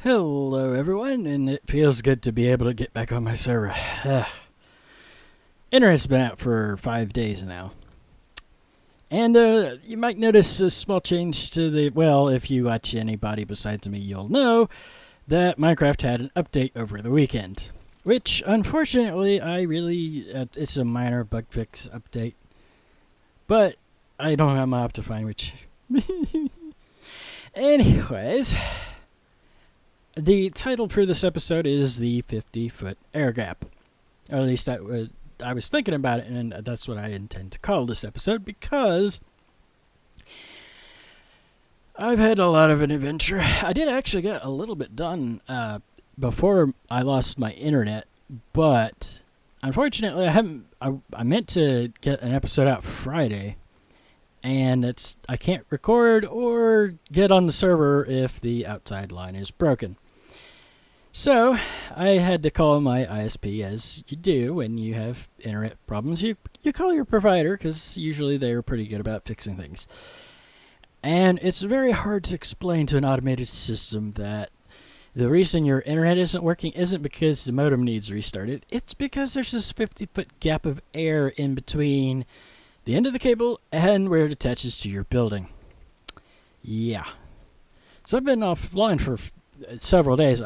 Hello everyone, and it feels good to be able to get back on my server. Internet's been out for 5 days now. And you might notice a small change to if you watch anybody besides me, you'll know that Minecraft had an update over the weekend. Which, unfortunately, it's a minor bug fix update. But I don't have my Optifine, which... Anyways... The title for this episode is the 50-foot air gap. Or at least I was thinking about it, and that's what I intend to call this episode, because I've had a lot of an adventure. I did actually get a little bit done before I lost my internet, but unfortunately I meant to get an episode out Friday, and I can't record or get on the server if the outside line is broken. So I had to call my ISP, as you do when you have internet problems. You call your provider, because usually they're pretty good about fixing things. And it's very hard to explain to an automated system that the reason your internet isn't working isn't because the modem needs restarted. It's because there's this 50-foot gap of air in between the end of the cable and where it attaches to your building. Yeah. So I've been offline for several days.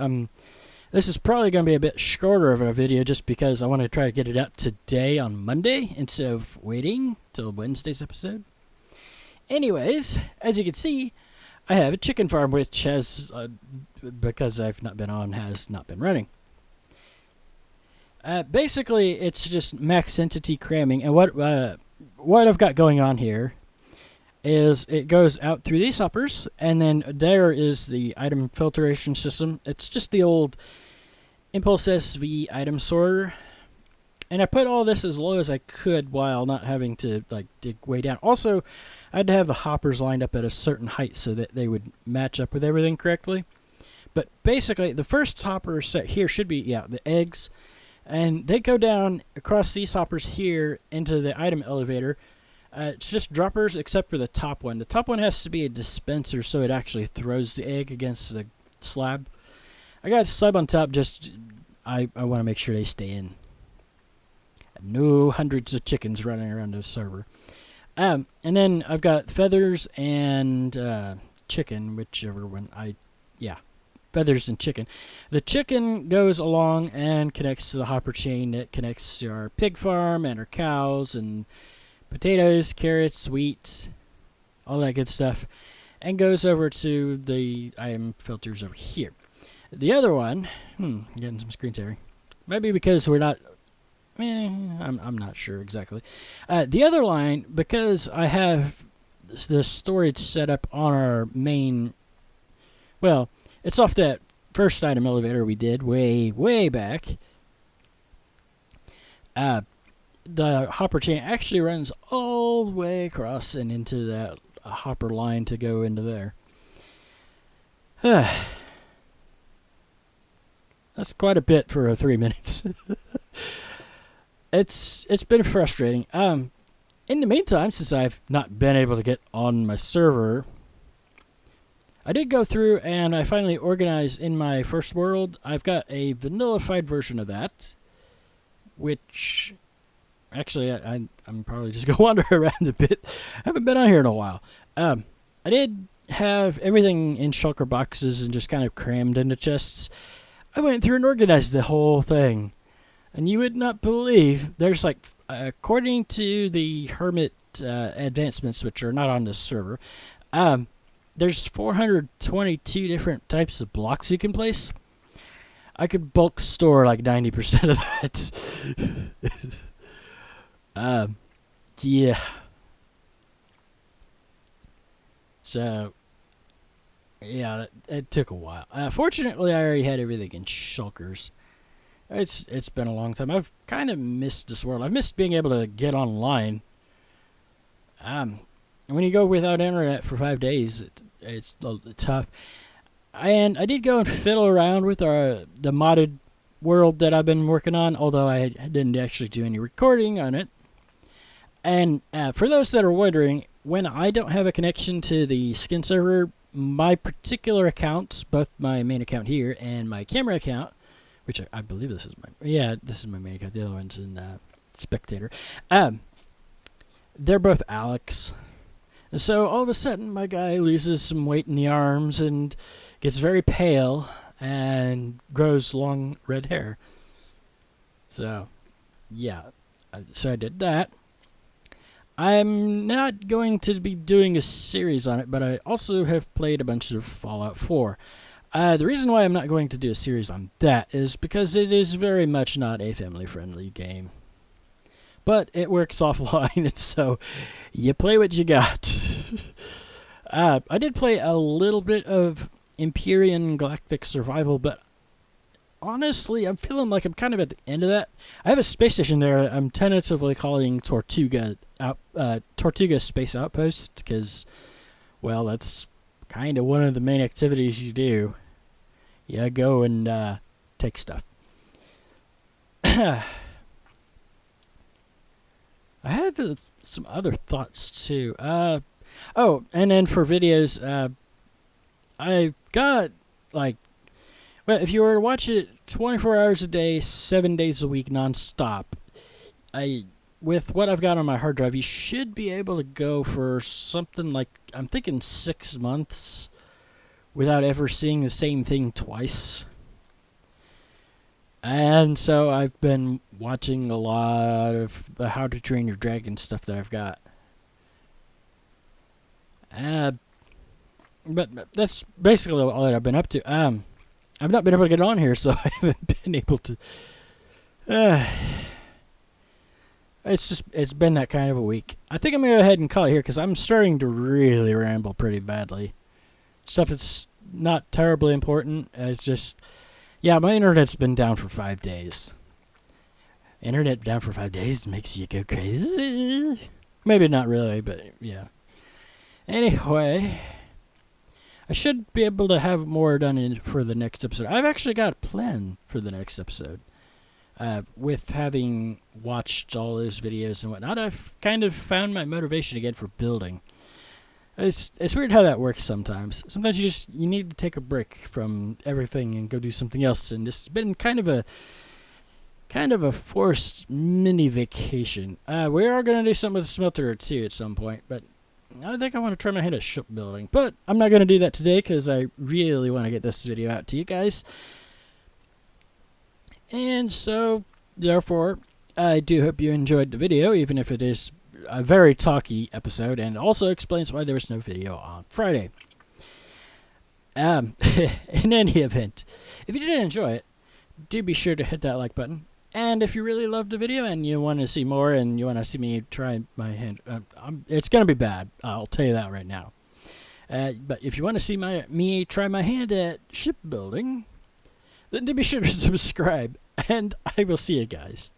This is probably going to be a bit shorter of a video just because I want to try to get it out today on Monday instead of waiting till Wednesday's episode. Anyways, as you can see, I have a chicken farm which has, because I've not been on, has not been running. Basically, it's just max entity cramming, and what I've got going on here is it goes out through these hoppers, and then there is the item filtration system. It's just the old Impulse SV item sorter, and I put all this as low as I could while not having to dig way down. Also, I had to have the hoppers lined up at a certain height so that they would match up with everything correctly. But basically, the first hopper set here should be the eggs, and they go down across these hoppers here into the item elevator. It's just droppers except for the top one. The top one has to be a dispenser so it actually throws the egg against the slab. I got a slab on top, just I want to make sure they stay in. No hundreds of chickens running around the server. And then I've got feathers and chicken, whichever one feathers and chicken. The chicken goes along and connects to the hopper chain that connects to our pig farm and our cows and potatoes, carrots, wheat, all that good stuff, and goes over to the item filters over here. The other one, getting some screen tearing. Maybe because we're not, I'm not sure exactly. The other line, because I have the storage set up on our main, it's off that first item elevator we did way back. The hopper chain actually runs all the way across and into that hopper line to go into there. That's quite a bit for 3 minutes. It's been frustrating. In the meantime, since I've not been able to get on my server, I did go through and I finally organized in my first world. I've got a vanillified version of that, which actually I'm probably just going to wander around a bit. I haven't been on here in a while. I did have everything in shulker boxes and just kind of crammed into chests. I went through and organized the whole thing. And you would not believe, there's according to the Hermit advancements, which are not on this server, there's 422 different types of blocks you can place. I could bulk store 90% of that. Yeah. So, yeah, it took a while. Fortunately, I already had everything in shulkers. It's been a long time. I've kind of missed this world. I've missed being able to get online. When you go without internet for 5 days, it's tough. And I did go and fiddle around with the modded world that I've been working on, although I didn't actually do any recording on it. And for those that are wondering, when I don't have a connection to the skin server, my particular accounts, both my main account here and my camera account, which I believe this is my main account. The other one's in Spectator. They're both Alex. And so all of a sudden, my guy loses some weight in the arms and gets very pale and grows long red hair. So, yeah. So I did that. I'm not going to be doing a series on it, but I also have played a bunch of Fallout 4. The reason why I'm not going to do a series on that is because it is very much not a family-friendly game. But it works offline, and so you play what you got. I did play a little bit of Empyrean Galactic Survival, but honestly, I'm feeling like I'm kind of at the end of that. I have a space station there I'm tentatively calling Tortuga Space Outpost, because, well, that's kind of one of the main activities you do. You go and take stuff. I had some other thoughts too. Oh, and then for videos, I've got well, if you were to watch it 24 hours a day, 7 days a week, nonstop, with what I've got on my hard drive, you should be able to go for something like, I'm thinking 6 months without ever seeing the same thing twice. And so I've been watching a lot of the How to Train Your Dragon stuff that I've got. But that's basically all that I've been up to. I've not been able to get on here, so I haven't been able to. It's been that kind of a week. I think I'm going to go ahead and call it here because I'm starting to really ramble pretty badly. Stuff that's not terribly important. It's just, yeah, my internet's been down for 5 days. Internet down for 5 days makes you go crazy. Maybe not really, but yeah. Anyway, I should be able to have more done for the next episode. I've actually got a plan for the next episode. With having watched all those videos and whatnot, I've kind of found my motivation again for building. It's weird how that works sometimes. Sometimes you need to take a break from everything and go do something else. And this has been kind of a forced mini vacation. We are going to do something with the smelter too at some point, but I think I want to try my hand at shipbuilding. But I'm not going to do that today because I really want to get this video out to you guys. And so, therefore, I do hope you enjoyed the video, even if it is a very talky episode, and also explains why there was no video on Friday. In any event, if you did enjoy it, do be sure to hit that like button. And if you really loved the video and you want to see more and you want to see me try my hand, it's going to be bad. I'll tell you that right now. But if you want to see me try my hand at shipbuilding, then do be sure to subscribe. And I will see you guys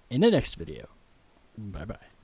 in the next video. Bye-bye.